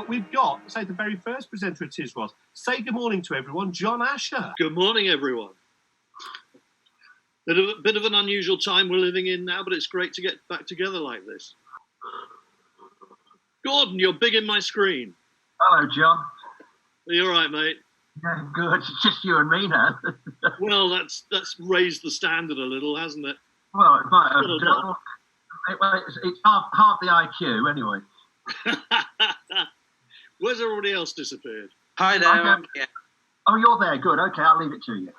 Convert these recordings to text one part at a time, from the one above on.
We've got, say, the very first presenter of Tiswas. Say good morning to everyone, John Asher. Good morning, everyone. Bit of an unusual time we're living in now, but it's great to get back together like this. Gordon, you're big in my screen. Hello, John. Are you all right, mate? Yeah, good. It's just you and me now. Well, that's raised the standard a little, hasn't it? Well, it might have. It's half the IQ, anyway. Where's everybody else disappeared? Hi there. I'm here. Oh, you're there. Good. Okay, I'll leave it to you.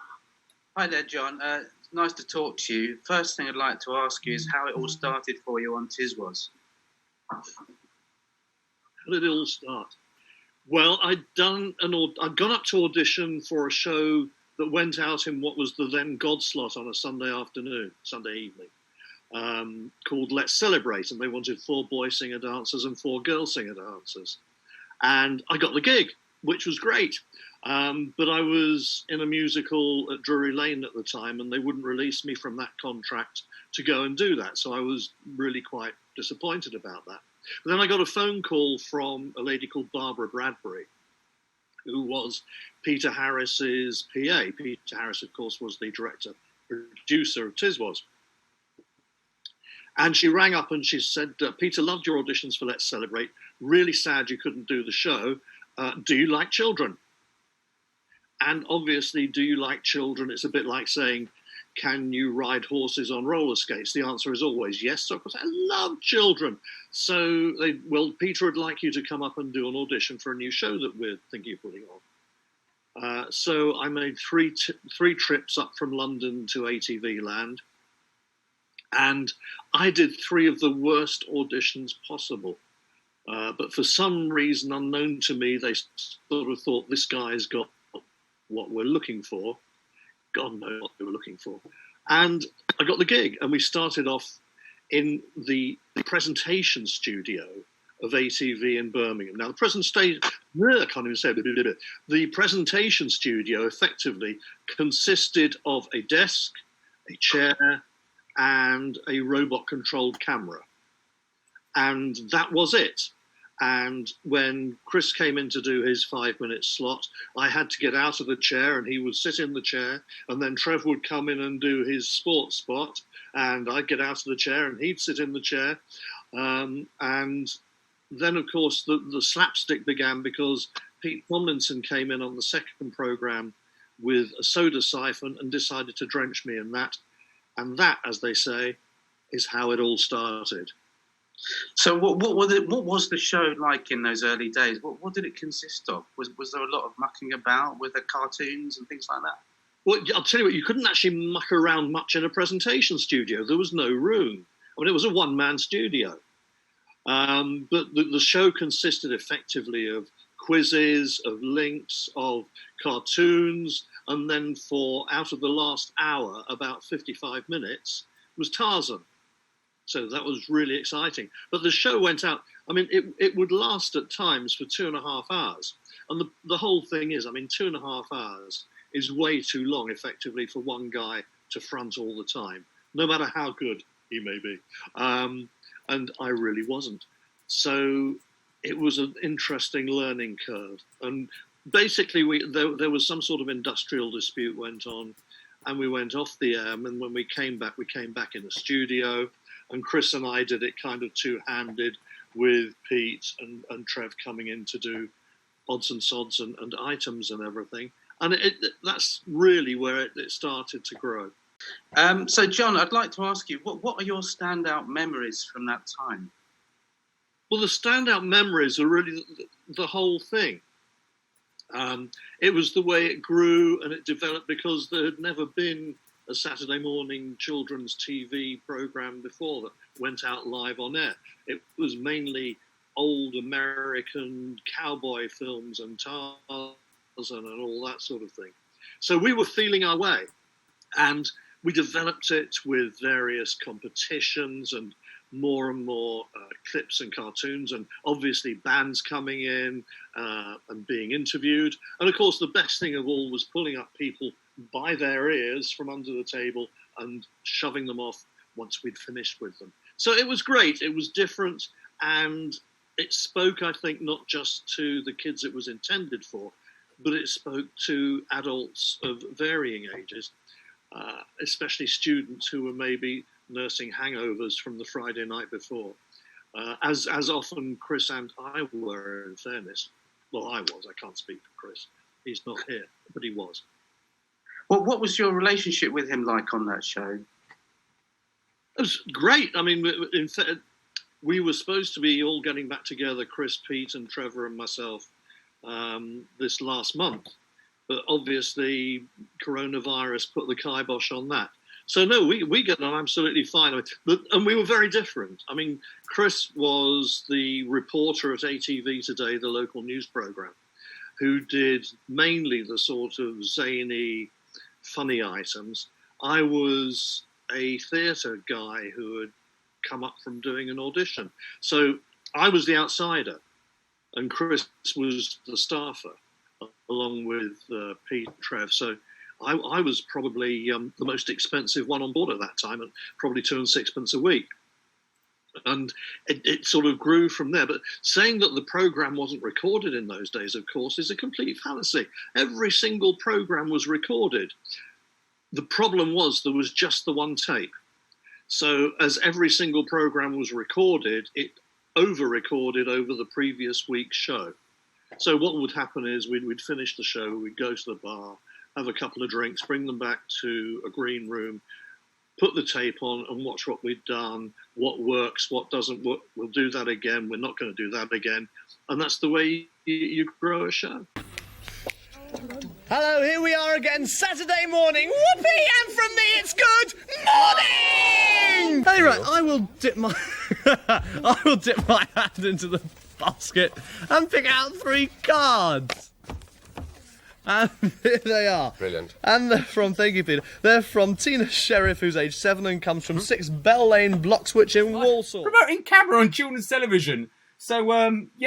Hi there, John. It's nice to talk to you. First thing I'd like to ask you is how it all started for you on Tiswas. How did it all start? Well, I'd gone up to audition for a show that went out in what was the then God slot on a Sunday evening, called Let's Celebrate, and they wanted 4 boy singer-dancers and 4 girl singer-dancers. And I got the gig, which was great. But I was in a musical at Drury Lane at the time, and they wouldn't release me from that contract to go and do that. So I was really quite disappointed about that. But then I got a phone call from a lady called Barbara Bradbury, who was Peter Harris's PA. Peter Harris, of course, was the producer of Tiswas. And she rang up and she said, Peter, loved your auditions for Let's Celebrate. Really sad you couldn't do the show. Do you like children? And obviously, do you like children? It's a bit like saying, can you ride horses on roller skates? The answer is always yes. So, of course, I love children. So, Peter would like you to come up and do an audition for a new show that we're thinking of putting on. So I made three trips up from London to ATV land. And I did 3 of the worst auditions possible. But for some reason unknown to me, they sort of thought this guy's got what we're looking for. God knows what they were looking for. And I got the gig, and we started off in the presentation studio of ATV in Birmingham. Now, I can't even say it. The presentation studio effectively consisted of a desk, a chair, and a robot-controlled camera. And that was it. And when Chris came in to do his 5-minute slot, I had to get out of the chair and he would sit in the chair, and then Trev would come in and do his sports spot, and I'd get out of the chair and he'd sit in the chair. And then, of course, the slapstick began because Pete Tomlinson came in on the second programme with a soda siphon and decided to drench me in that. And that, as they say, is how it all started. So what was the show like in those early days? What did it consist of? Was there a lot of mucking about with the cartoons and things like that? Well, I'll tell you what, you couldn't actually muck around much in a presentation studio. There was no room. I mean, it was a one-man studio. But the show consisted effectively of quizzes, of links, of cartoons, and then out of the last hour, about 55 minutes, was Tarzan. So that was really exciting. But the show went out, I mean, it would last at times for 2.5 hours. And the whole thing is, I mean, 2.5 hours is way too long, effectively, for one guy to front all the time, no matter how good he may be. And I really wasn't. So it was an interesting learning curve. And basically, there was some sort of industrial dispute went on, and we went off the air. And when we came back in a studio. And Chris and I did it kind of two-handed with Pete and Trev coming in to do odds and sods and items and everything. And that's really where it started to grow. So, John, I'd like to ask you, what are your standout memories from that time? Well, the standout memories are really the whole thing. It was the way it grew and it developed because there had never been a Saturday morning children's TV programme before that went out live on air. It was mainly old American cowboy films and Tarzan and all that sort of thing. So we were feeling our way, and we developed it with various competitions and more clips and cartoons, and obviously bands coming in and being interviewed. And of course, the best thing of all was pulling up people by their ears from under the table and shoving them off once we'd finished with them. So it was great. It was different, and it spoke, I think, not just to the kids it was intended for, but it spoke to adults of varying ages, especially students who were maybe nursing hangovers from the Friday night before. As often Chris and I were, in fairness. Well, I was. I can't speak for Chris. He's not here, but he was. Well, what was your relationship with him like on that show? It was great. I mean, in fact, we were supposed to be all getting back together, Chris, Pete and Trevor and myself, this last month. But obviously, coronavirus put the kibosh on that. So, no, we get on absolutely fine. And we were very different. I mean, Chris was the reporter at ATV Today, the local news programme, who did mainly the sort of zany, funny items. I was a theatre guy who had come up from doing an audition. So I was the outsider, and Chris was the staffer, along with Pete and Trev. So I was probably the most expensive one on board at that time, at probably 2 and 6pence a week. And it sort of grew from there. But saying that the programme wasn't recorded in those days, of course, is a complete fallacy. Every single programme was recorded. The problem was there was just the one tape. So as every single programme was recorded, it over-recorded over the previous week's show. So what would happen is we'd finish the show, we'd go to the bar, have a couple of drinks, bring them back to a green room, put the tape on and watch what we'd done, what works, what doesn't work. We'll do that again. We're not going to do that again. And that's the way you grow a show. Hello, here we are again, Saturday morning. Whoopee! And from me, it's good morning! Hey, right, I will dip my hand into the basket and pick out 3 cards. And here they are. Brilliant. And they're from, thank you, Peter, they're from Tina Sheriff, who's age 7 and comes from 6 Bell Lane, Bloxwich in Walsall. Promoting camera on children's television. So, we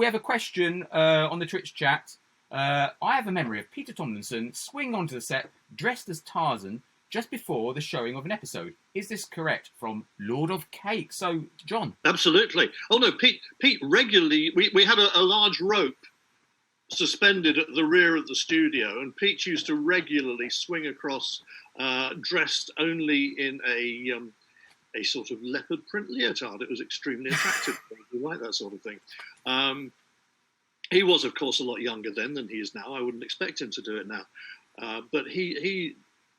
have a question on the Twitch chat. I have a memory of Peter Tomlinson swinging onto the set dressed as Tarzan just before the showing of an episode. Is this correct? From Lord of Cake. So, John. Absolutely. Oh, no, Pete regularly, we had a large rope suspended at the rear of the studio, and Pete used to regularly swing across dressed only in a sort of leopard print leotard. It was extremely attractive. I like that sort of thing. He was, of course, a lot younger then than he is now. I wouldn't expect him to do it now. But he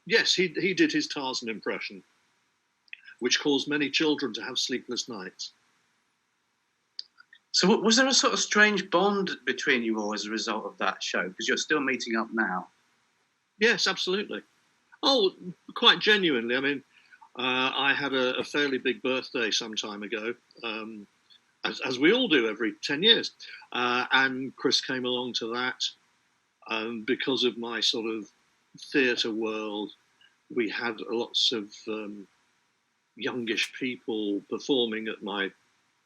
did his Tarzan impression, which caused many children to have sleepless nights. So was there a sort of strange bond between you all as a result of that show? Because you're still meeting up now. Yes, absolutely. Oh, quite genuinely. I mean, I had a fairly big birthday some time ago, as we all do every 10 years. And Chris came along to that. Because of my sort of theatre world, we had lots of youngish people performing at my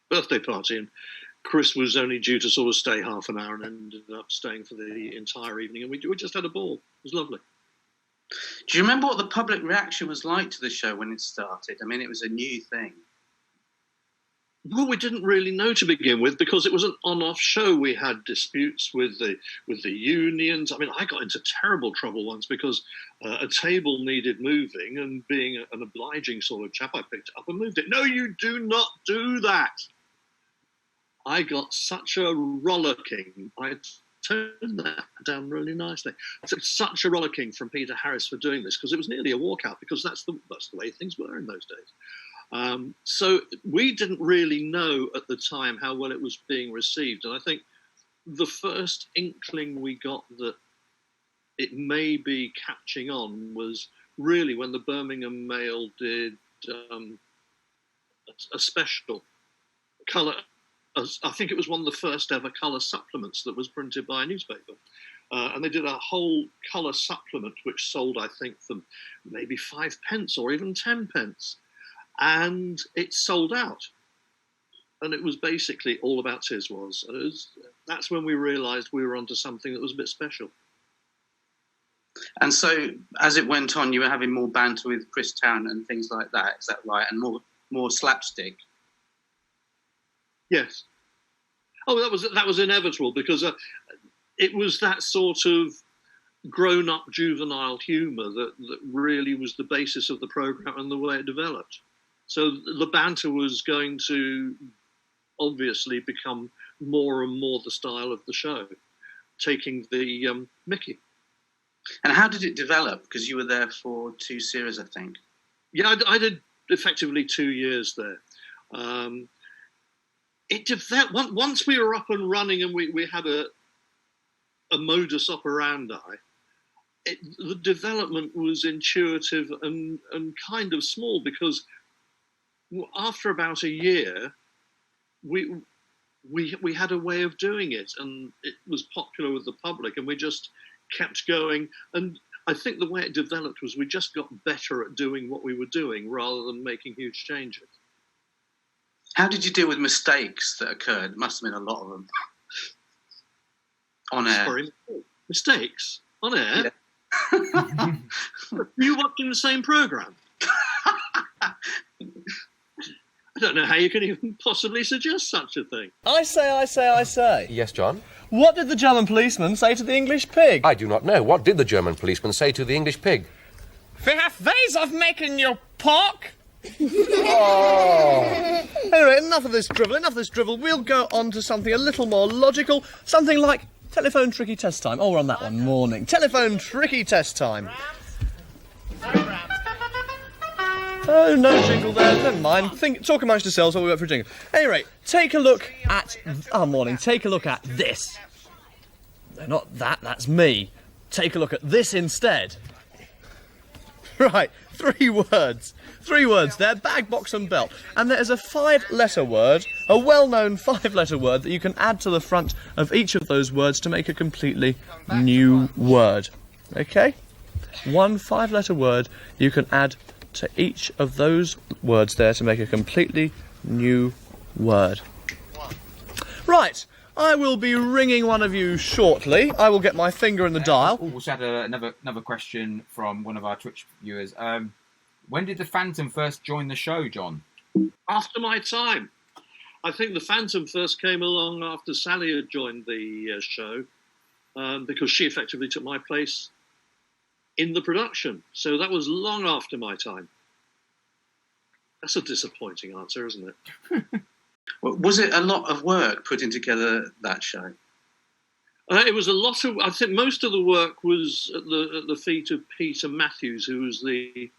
birthday party, and Chris was only due to sort of stay half an hour and ended up staying for the entire evening, and we just had a ball. It was lovely. Do you remember what the public reaction was like to the show when it started? I mean, it was a new thing. Well, we didn't really know to begin with because it was an on-off show. We had disputes with the unions. I mean, I got into terrible trouble once because a table needed moving, and being an obliging sort of chap, I picked it up and moved it. No, you do not do that. I got such a rollicking. I turned that down really nicely. Such a rollicking from Peter Harris for doing this, because it was nearly a walkout, because that's the way things were in those days. So we didn't really know at the time how well it was being received. And I think the first inkling we got that it may be catching on was really when the Birmingham Mail did a special colour. I think it was one of the first ever colour supplements that was printed by a newspaper. And they did a whole colour supplement which sold, I think, for maybe 5p or even 10p. And it sold out. And it was basically all about Tiswas. And that's when we realised we were onto something that was a bit special. And so, as it went on, you were having more banter with Chris Town and things like that, is that right? And more slapstick? Yes. Oh, that was inevitable because it was that sort of grown-up juvenile humour that really was the basis of the programme and the way it developed. So the banter was going to obviously become more and more the style of the show, taking the Mickey. And how did it develop? Because you were there for 2 series, I think. Yeah, I did effectively 2 years there. It developed once we were up and running and we had a modus operandi. The development was intuitive and kind of small because after about a year, we had a way of doing it, and it was popular with the public, and we just kept going. And I think the way it developed was we just got better at doing what we were doing rather than making huge changes. How did you deal with mistakes that occurred? There must have been a lot of them. On air. Sorry, mistakes? On air? Yeah. Were you watching the same programme? I don't know how you can even possibly suggest such a thing. I say. Yes, John? What did the German policeman say to the English pig? I do not know. What did the German policeman say to the English pig? We have ways of making you pork. Oh. Anyway, enough of this drivel. We'll go on to something a little more logical. Something like telephone tricky test time. Oh, we're on that one. Morning. Telephone tricky test time. Oh, no jingle there. Never mind. Talk amongst yourselves while we wait for a jingle. Anyway, take a look at... morning. Take a look at this. No, not that. That's me. Take a look at this instead. Right. 3 words. 3 words there, bag, box and belt. And there is a 5-letter word, a well-known 5-letter word that you can add to the front of each of those words to make a completely new word. Okay? 1 5-letter word you can add to each of those words there to make a completely new word. Right. I will be ringing one of you shortly. I will get my finger in the dial. We also had another question from one of our Twitch viewers. When did the Phantom first join the show, John? After my time. I think the Phantom first came along after Sally had joined the show because she effectively took my place in the production. So that was long after my time. That's a disappointing answer, isn't it? Was it a lot of work putting together that show? It was a lot of... I think most of the work was at the feet of Peter Matthews, who was the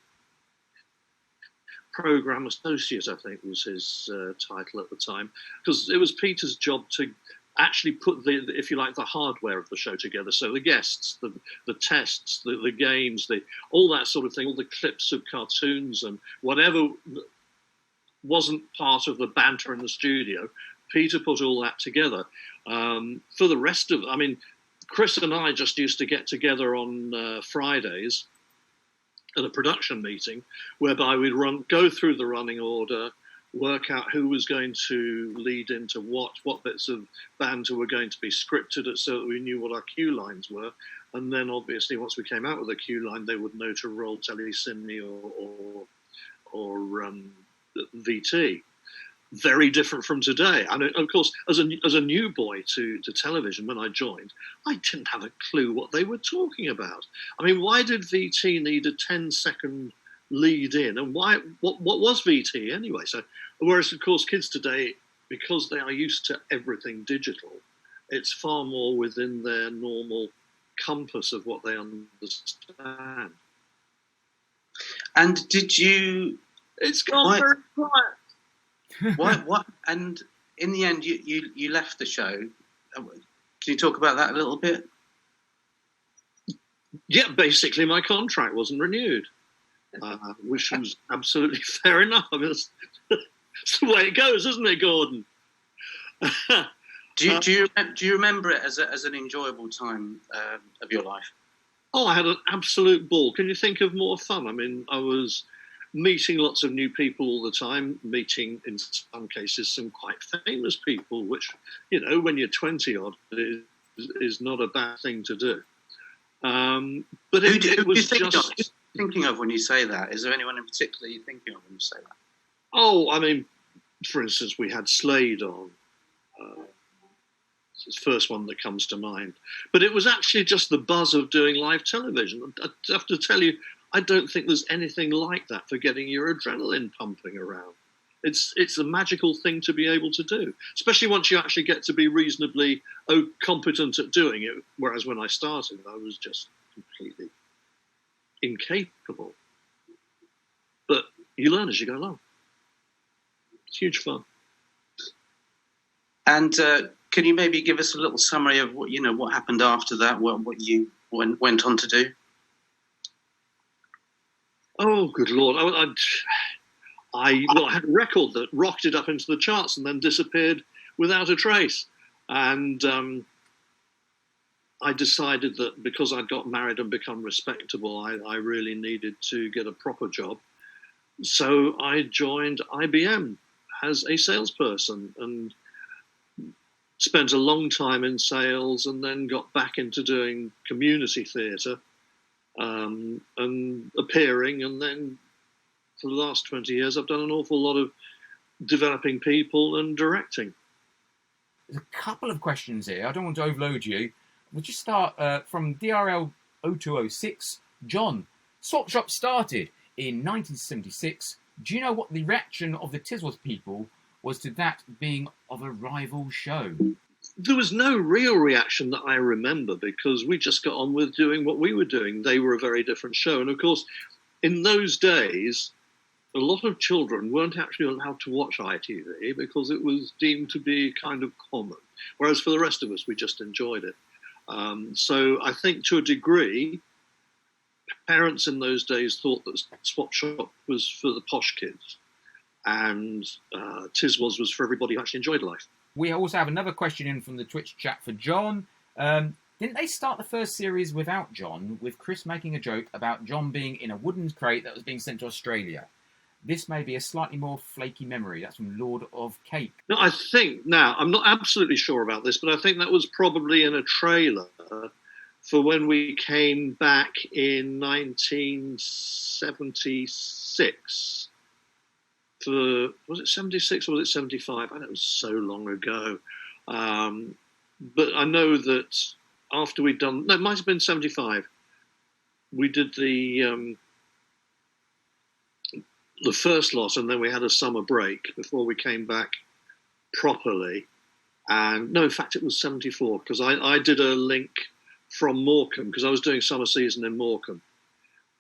programme associate, I think was his title at the time. Because it was Peter's job to actually put the, if you like, the hardware of the show together. So the guests, the tests, the games, all that sort of thing, all the clips of cartoons and whatever wasn't part of the banter in the studio, Peter put all that together. For the rest of, I mean, Chris and I just used to get together on Fridays at a production meeting, whereby we'd go through the running order, work out who was going to lead into what bits of banter were going to be scripted so that we knew what our cue lines were. And then obviously once we came out with a cue line, they would know to roll Telly-Sydney or VT. Very different from today. And of course, as a new boy to television when I joined, I didn't have a clue what they were talking about. I mean, why did VT need a 10-second lead in, and what was VT anyway? So, whereas of course kids today, because they are used to everything digital, it's far more within their normal compass of what they understand. And did you? It's gone very quiet. What? And in the end, you left the show. Can you talk about that a little bit? Yeah, basically my contract wasn't renewed, which was absolutely fair enough. I mean, that's the way it goes, isn't it, Gordon? Do you remember it as an enjoyable time of your life? Oh, I had an absolute ball. Can you think of more fun? I mean, I was meeting lots of new people all the time, meeting, in some cases, some quite famous people, which, you know, when you're 20-odd, is not a bad thing to do. But it was just... thinking of when you say that? Is there anyone in particular you're thinking of when you say that? Oh, I mean, for instance, we had Slade on. It's the first one that comes to mind. But it was actually just the buzz of doing live television. I have to tell you, I don't think there's anything like that for getting your adrenaline pumping around. It's a magical thing to be able to do, especially once you actually get to be reasonably competent at doing it. Whereas when I started, I was just completely incapable. But you learn as you go along. It's huge fun. And can you maybe give us a little summary of what happened after that? What you went on to do? Oh, good Lord! I had a record that rocketed up into the charts and then disappeared without a trace. And I decided that because I'd got married and become respectable, I really needed to get a proper job. So I joined IBM as a salesperson and spent a long time in sales, and then got back into doing community theatre and appearing, and then for the last 20 years I've done an awful lot of developing people and directing. There's a couple of questions here. I don't want to overload you. We'll just start from DRL 0206. John, Swap Shop started in 1976. Do you know what the reaction of the Tiswas people was to that being of a rival show? There was no real reaction that I remember, because we just got on with doing what we were doing. They were a very different show. And of course, in those days, a lot of children weren't actually allowed to watch ITV because it was deemed to be kind of common. Whereas for the rest of us, we just enjoyed it. So I think to a degree, parents in those days thought that Swap Shop was for the posh kids, and Tiswas was for everybody who actually enjoyed life. We also have another question in from the Twitch chat for John. Didn't they start the first series without John, with Chris making a joke about John being in a wooden crate that was being sent to Australia? This may be a slightly more flaky memory. That's from Lord of Cake. No, I think, now, I'm not absolutely sure about this, but I think that was probably in a trailer for when we came back in 1976. Was it 76 or was it 75? I know it was so long ago. But I know that after we'd done... No, it might have been 75. We did the first lot, and then we had a summer break before we came back properly. And no, in fact, it was 74, because I did a link from Morecambe, because I was doing summer season in Morecambe.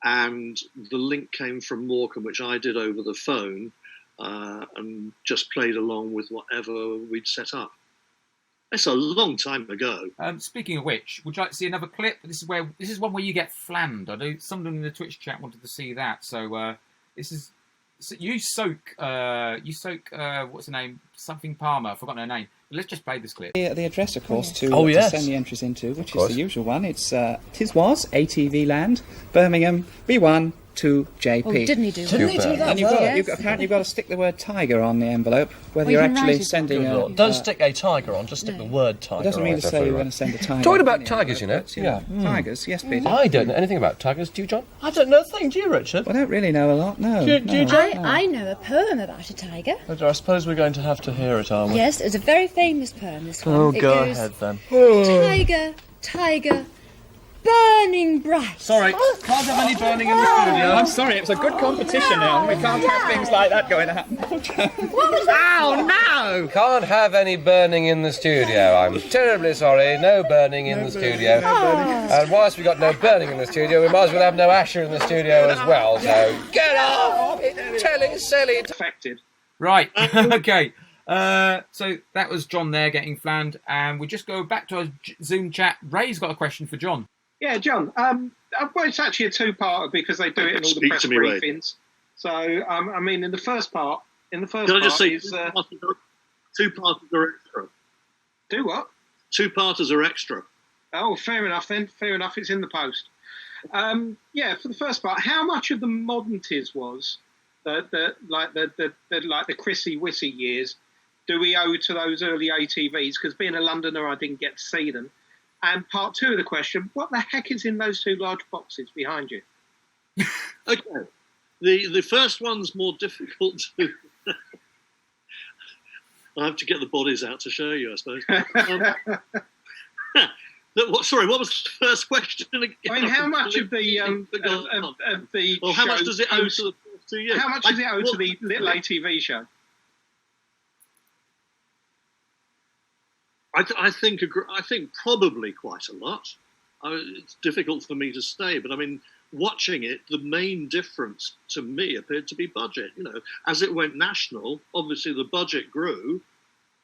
And the link came from Morecambe, which I did over the phone, and just played along with whatever we'd set up. It's a long time ago. Speaking of which, would you like to see another clip? This is one where you get flammed. I know someone in the Twitch chat wanted to see that. So this is... So you soak, what's her name? Something Palmer. I've forgotten her name. But let's just play this clip. The address, of course, to send the entries into, which is the usual one. It's Tiswas, ATV Land, Birmingham, B1 to JP. Oh, didn't he do that? And apparently you've got to stick the word tiger on the envelope, whether you're actually sending a... Don't stick a tiger on, just stick the word tiger on. It doesn't mean to say you're going to send a tiger. Talking about tigers, you know. Tigers, yes, Peter. I don't know anything about tigers. Do you, John? I don't know a thing, do you, Richard? Well, I don't really know a lot, no. Do you, Jane? I know a poem about a tiger. I suppose we're going to have to hear it, aren't we? Yes, it's a very famous poem, this one. Oh, it go goes, ahead then. Tiger, tiger, burning bright. Sorry, can't have any burning in the studio. I'm sorry, it was a good competition now. We can't have things like that going on. What was that? Oh, no! Can't have any burning in the studio. I'm terribly sorry. No burning in the studio. And whilst we've got no burning in the studio, we might as well have no Asher in the studio as well. So get off! Telling silly. Affected. Right, okay. So that was John there getting flammed, and we just go back to our Zoom chat. Ray's got a question for John. Yeah, John. Well, it's actually a two-parter because they do it in all the press briefings. So, I mean, in the first part, Can I just say, two-parters are extra. Do what? Two-parters are extra. Oh, fair enough then. Fair enough. It's in the post. Yeah, for the first part, how much of the modern Tiswas, like the Chrissy Wissy years, do we owe to those early ATVs? Because being a Londoner, I didn't get to see them. And part two of the question, what the heck is in those two large boxes behind you? Okay. The first one's more difficult to... I'll have to get the bodies out to show you, I suppose. What was the first question again? I mean, how much of the how much does it owe to you? How much does it owe to the little ATV show? I think probably quite a lot. It's difficult for me to say, but I mean, watching it, the main difference to me appeared to be budget. You know, as it went national, obviously the budget grew,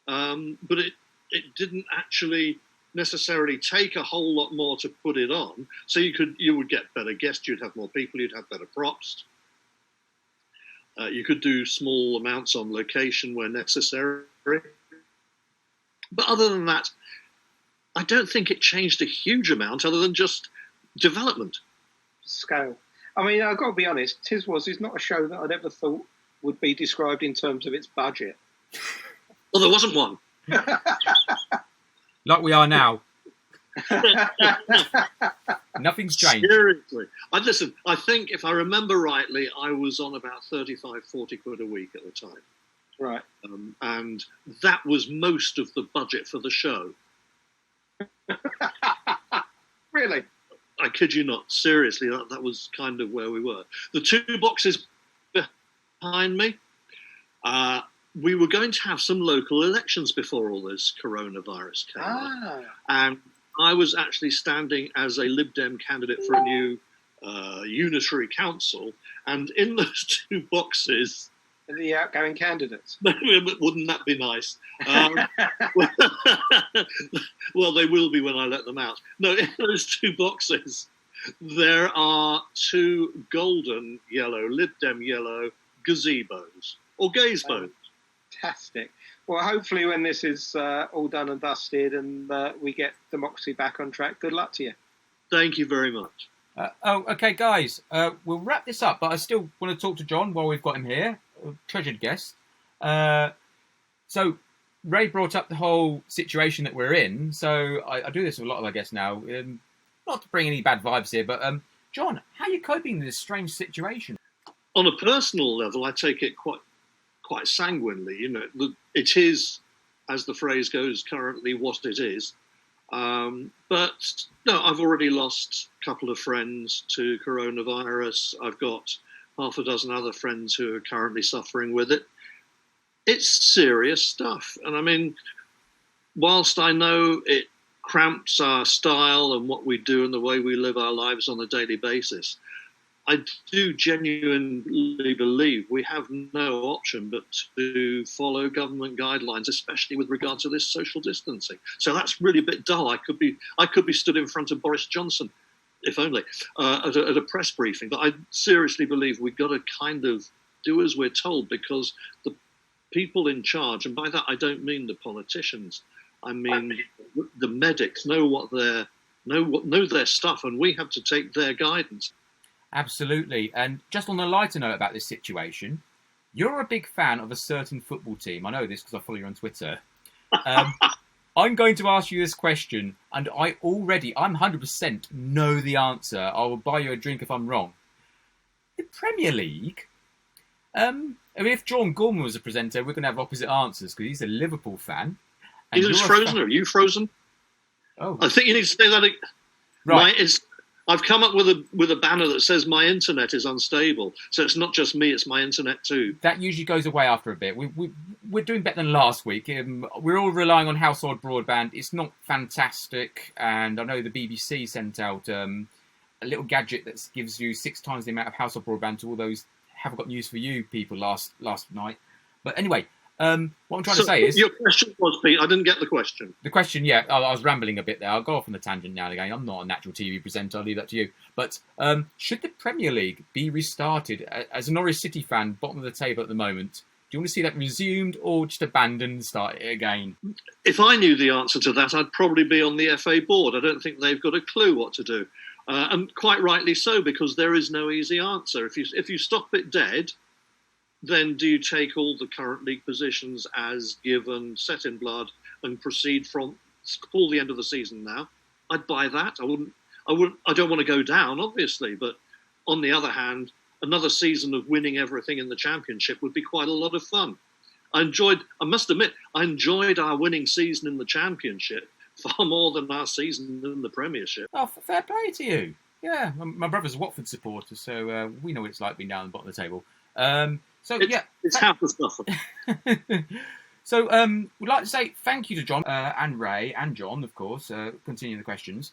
but it didn't actually necessarily take a whole lot more to put it on. So you would get better guests, you'd have more people, you'd have better props. You could do small amounts on location where necessary. But other than that, I don't think it changed a huge amount other than just development. Scale. I mean, I've got to be honest, Tiswas is not a show that I'd ever thought would be described in terms of its budget. Well, there wasn't one. Like we are now. Nothing's changed. Seriously. Listen, I think, if I remember rightly, I was on about 35, 40 quid a week at the time. Right. And that was most of the budget for the show. Really? I kid you not. Seriously, that was kind of where we were. The two boxes behind me, we were going to have some local elections before all this coronavirus came up. And I was actually standing as a Lib Dem candidate for a new unitary council. And in those two boxes... The outgoing candidates. Wouldn't that be nice? Well, they will be when I let them out. No, in those two boxes, there are two golden yellow, Lib Dem yellow gazebos, or gazebos. Fantastic. Well, hopefully when this is all done and dusted and we get democracy back on track, good luck to you. Thank you very much. Okay, guys, we'll wrap this up, but I still want to talk to John while we've got him here. Treasured guest. So Ray brought up the whole situation that we're in. So I do this with a lot of our guests now. Not to bring any bad vibes here, but John, how are you coping with this strange situation? On a personal level, I take it quite sanguinely. You know, it is, as the phrase goes, currently what it is. But no, I've already lost a couple of friends to coronavirus. I've got half a dozen other friends who are currently suffering with it. It's serious stuff. And I mean, whilst I know it cramps our style and what we do and the way we live our lives on a daily basis, I do genuinely believe we have no option but to follow government guidelines, especially with regard to this social distancing. So that's really a bit dull. I could be stood in front of Boris Johnson, if only, at a press briefing. But I seriously believe we've got to kind of do as we're told, because the people in charge, and by that I don't mean the politicians, I mean the medics, know their stuff, and we have to take their guidance. Absolutely. And just on a lighter note about this situation, you're a big fan of a certain football team. I know this because I follow you on Twitter. I'm going to ask you this question, and I'm 100% know the answer. I will buy you a drink if I'm wrong. The Premier League, I mean, if John Gorman was a presenter, we're going to have opposite answers, because he's a Liverpool fan. He's frozen. Are you frozen? Oh. I think you need to say that. Right. I've come up with a banner that says my internet is unstable. So it's not just me, it's my internet too. That usually goes away after a bit. We're doing better than last week. We're all relying on household broadband. It's not fantastic. And I know the BBC sent out a little gadget that gives you 6 times the amount of household broadband to all those haven't got news for you people last night. But anyway, what I'm trying to say is... Your question was, Pete, I didn't get the question. The question, yeah, I was rambling a bit there. I'll go off on the tangent now and again. I'm not a natural TV presenter. I'll leave that to you. But should the Premier League be restarted? As a Norwich City fan, bottom of the table at the moment, do you want to see that resumed or just abandoned and start it again? If I knew the answer to that, I'd probably be on the FA board. I don't think they've got a clue what to do. And quite rightly so, because there is no easy answer. If you stop it dead, then do you take all the current league positions as given, set in blood, and proceed from call the end of the season now? I'd buy that. I don't want to go down, obviously, but on the other hand, another season of winning everything in the Championship would be quite a lot of fun. I must admit, I enjoyed our winning season in the Championship far more than our season in the Premiership. Oh, fair play to you. Yeah, my brother's a Watford supporter, so we know what it's like being down the bottom of the table. It's half the stuff. So we'd like to say thank you to John and Ray and John, of course, continuing the questions.